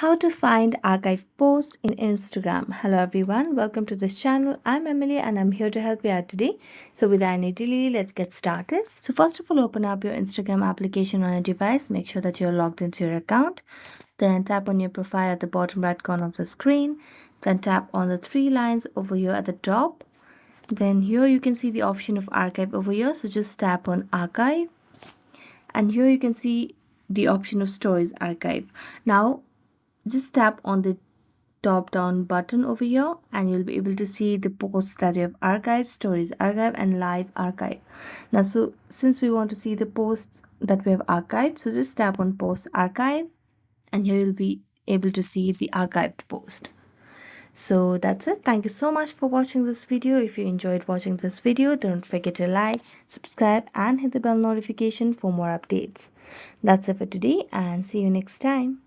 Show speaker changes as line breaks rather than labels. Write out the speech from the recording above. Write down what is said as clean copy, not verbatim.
How to find archive post in Instagram. Hello everyone, welcome to this channel. I'm Emily and I'm here to help you out today. So without any delay, let's get started. So first of all, open up your Instagram application on your device. Make sure that you're logged into your account. Then tap on your profile at the bottom right corner of the screen. Then tap on the three lines over here at the top. Then here you can see the option of archive over here. So just tap on archive. And here you can see the option of stories archive. Now just tap on the top down button over here and you'll be able to see the posts that you have archived, stories archive and live archive. Now so since we want to see the posts that we have archived, so just tap on post archive and here you'll be able to see the archived post. So that's it. Thank you so much for watching this video. If you enjoyed watching this video, don't forget to like, subscribe and hit the bell notification for more updates. That's it for today and see you next time.